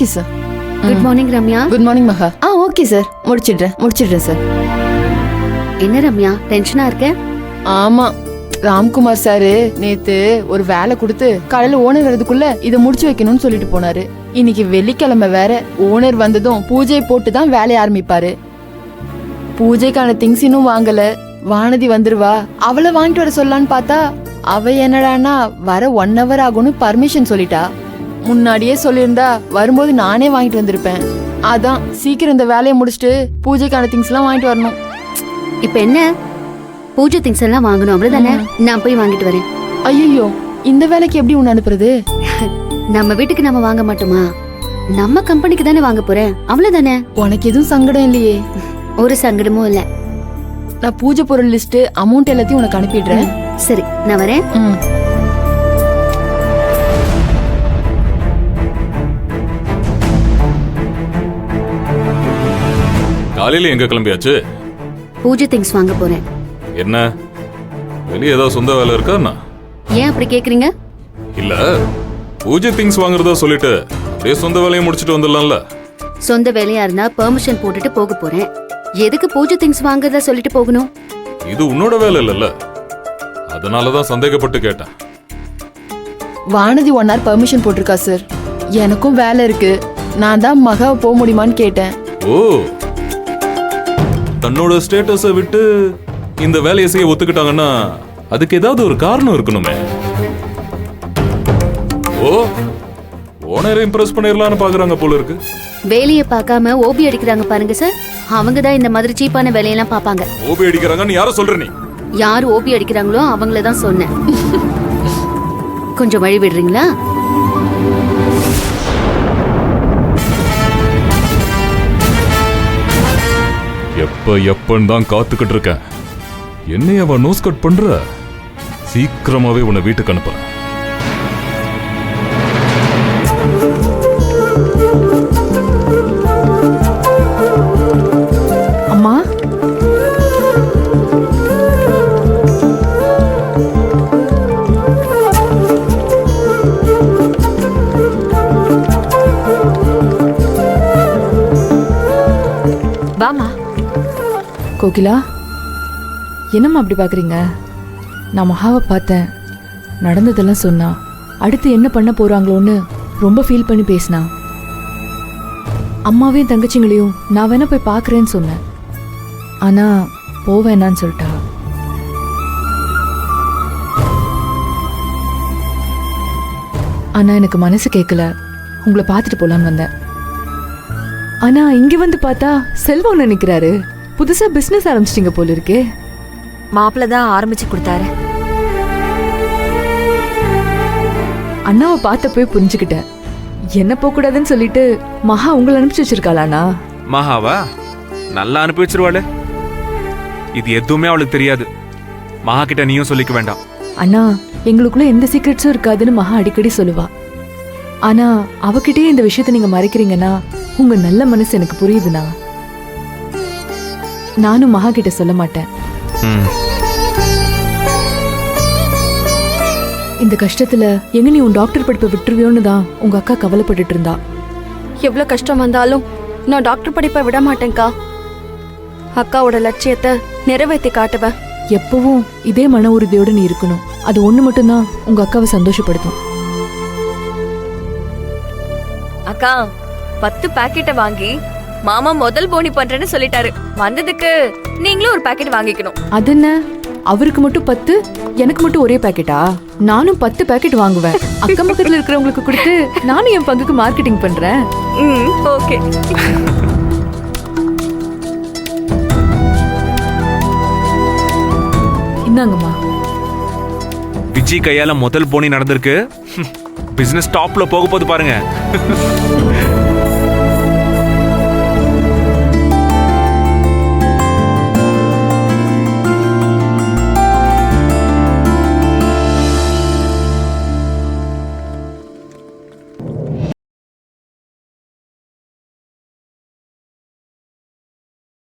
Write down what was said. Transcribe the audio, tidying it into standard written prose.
Okay sir. Good morning Ramya. Good morning மகா. Okay sir, முடிச்சிடுறேன் sir. என்ன ரம்யா டென்ஷனா இருக்க? ஆமா, ராம்குமார் சாரு நேத்து ஒரு வேலை கொடுத்து காலையில ஓனர் வரதுக்குள்ள இதை முடிச்சு வைக்கணும்னு சொல்லிட்டு போனாரு. இன்னைக்கு வெள்ளிக்கிழமை வேற, ஓனர் வந்ததும் பூஜை போட்டு தான் வேலையை ஆரம்பிப்பாரு. பூஜைக்கான திங்ஸ் இன்னும் வாங்கல. வானதி வந்துருவா, அவளை வாங்கிட்டு வர சொல்லலான்னு பார்த்தா அவ என்னடானா வர 1 hour ஆகும்னு பர்மிஷன் சொல்லிட்டா. முன்னாடியே சொல்லியிருந்தா வரும்போது நானே வாங்கிட்டு வந்திருப்பேன். அதான் சீக்கிரம் இந்த வேலையை முடிச்சுட்டு பூஜைக்கான திங்ஸ் எல்லாம் வாங்கிட்டு வரணும். இப்ப என்ன பூஜை திங்ஸ் எல்லாம் வாங்கணும் அவ்வளவுதானே? நான் போய் வாங்கிட்டு வரேன். ஐயோ, இந்த வேலைக்கு எப்படி உன்னை அனுப்புறது? நம்ம வீட்டுக்கு நம்ம வாங்க மாட்டோமா? நம்ம கம்பெனிக்கு தானே வாங்க போறேன், அவ்வளவுதானே. உனக்கு எதுவும் சங்கடம் இல்லையே? ஒரு சங்கடமும் இல்ல. நான் பூஜை பொருள் லிஸ்ட் அமௌண்ட் எல்லாத்தையும் உனக்கு அனுப்பிடுறேன். சரி, நான் வரேன். காலையில எங்க கிளம்பியாச்சு? பூஜை திங்ஸ் வாங்க போறேன். என்ன வெளியே ஏதோ சொந்த வேலை இருக்கா? ஏன் அப்படி கேக்குறீங்க? இல்ல, பூஜை திங்ஸ் வாங்குறதா சொல்லிட்டு அப்படியே சொந்த வேலையை முடிச்சிட்டு வந்துடலாம்ல. சொந்த வேலையா இருந்தா பெர்மிஷன் போட்டுட்டு போக போறேன். எதுக்கு பூஜை திங்ஸ் வாங்குறதா சொல்லிட்டு போகணும்? இது உன்னோட வேலை இல்லல்ல, அதனாலதான் சந்தேகப்பட்டு கேட்டேன். வானதி 1 hour பர்மிஷன் போட்டிருக்கா சார். எனக்கும் வேலை இருக்கு. நான் தான் மகாவை போக முடியுமான்னு கேட்டேன். ஓ, தன்னோட ஸ்டேட்டஸை விட்டு இந்த வேலையை செய்ய ஒத்துக்கிட்டாங்கன்னா அதுக்கு ஏதாவது ஒரு காரணம் இருக்கணுமே. ஓ, ஓனரை இம்ப்ரெஸ் பண்ணிடலாம்னு பாக்குறாங்க போல இருக்கு. வேலையை பார்க்காம ஓபி அடிக்கிறாங்க பாருங்க சார். அவங்க தான் இந்த மாதிரி சீப்பான வேலையெல்லாம் பாப்பாங்க. ஓபி அடிக்கிறாங்கன்னு யார சொல்ற நீ? யார் ஓபி அடிக்கிறாங்களோ அவங்கள தான் சொன்னேன். கொஞ்சம் வழி விடுறீங்களா? எப்பன்னு தான் காத்துக்கிட்டு இருக்கேன். என்னைய அவ நோஸ் கட் பண்ற? சீக்கிரமாவே உன்னை வீட்டுக்கு அனுப்புறேன். அம்மா, வாமா. கோகிலா, என்னம்மா அப்படி பாக்குறீங்க? நான் மகாவை பார்த்தேன், நடந்ததெல்லாம் சொன்னா. அடுத்து என்ன பண்ண போறாங்களோன்னு ரொம்ப ஃபீல் பண்ணி பேசினா. அம்மாவையும் தங்கச்சிங்களையும் நான் வேணா போய் பாக்குறேன்னு சொன்னேன். ஆனா போவேனான்னு சொல்லிட்டா. ஆனா எனக்கு மனசு கேட்கல, உங்களை பார்த்துட்டு போலான்னு வந்தேன். ஆனா இங்க வந்து பார்த்தா செல்வம் நினைக்கிறாரு. புதுசா பிசினஸ் ஆரம்பிச்சிட்டீங்க போல இருக்கே. மாப்பிள்ள தான் ஆரம்பிச்சு கொடுத்தாரு. அண்ணாவை பார்த்த போய் புரிஞ்சுக்கிட்டேன். என்ன போக கூடாதுன்னு சொல்லிட்டு மகா உங்களை அனுப்பிச்சு வச்சிருக்காளானா? மகாவா நல்லா அனுப்பி வச்சிருவாளு. இது எதுவுமே அவளுக்கு தெரியாது. மகா கிட்ட நீயும் சொல்லிக்க வேண்டாம். அண்ணா, எங்களுக்குள்ள எந்த சீக்ரெட்ஸும் இருக்காதுன்னு மகா அடிக்கடி சொல்லுவா. ஆனா அவகிட்டயே இந்த விஷயத்த நீங்க மறைக்கிறீங்கன்னா உங்க நல்ல மனசு எனக்கு புரியுதுண்ணா. நானும் மகா கிட்ட சொல்ல மாட்டேன். இந்த கஷ்டத்துல எங்க நீ உன் டாக்டர் படிப்பை விட்டுருவியோன்னு தான் உங்க அக்கா கவலைப்பட்டுட்டு இருந்தா. எவ்வளவு கஷ்டம் வந்தாலும் நான் டாக்டர் படிப்பை விட மாட்டேன்க்கா. அக்காவோட லட்சியத்தை நிறைவேற்றி காட்டுவேன். எப்பவும் இதே மன உறுதியோட நீ இருக்கணும். அது ஒண்ணு மட்டும்தான் உங்க அக்காவை சந்தோஷப்படுத்தும். அக்கா 10 பாக்கெட்டை வாங்கி மாமா முதல் போனி பண்றேன்னு சொல்லிட்டாரு. வந்ததுக்கு நீங்களும் ஒரு பாக்கெட் வாங்கிக்கணும். அது என்ன, அவருக்கு மட்டும் 10, எனக்கு மட்டும் ஒரே பாக்கெட்டா? நானும் 10 பாக்கெட் வாங்குவேன். அக்கம் பக்கத்துல இருக்கிறவங்களுக்கு கொடுத்து நானும் என் பங்குக்கு மார்க்கெட்டிங் பண்றேன். ஓகே. இந்தாங்கம்மா. விஜய் கையால முதல் போனி நடந்திருக்கு. பிசினஸ் டாப்ல போக போது பாருங்க.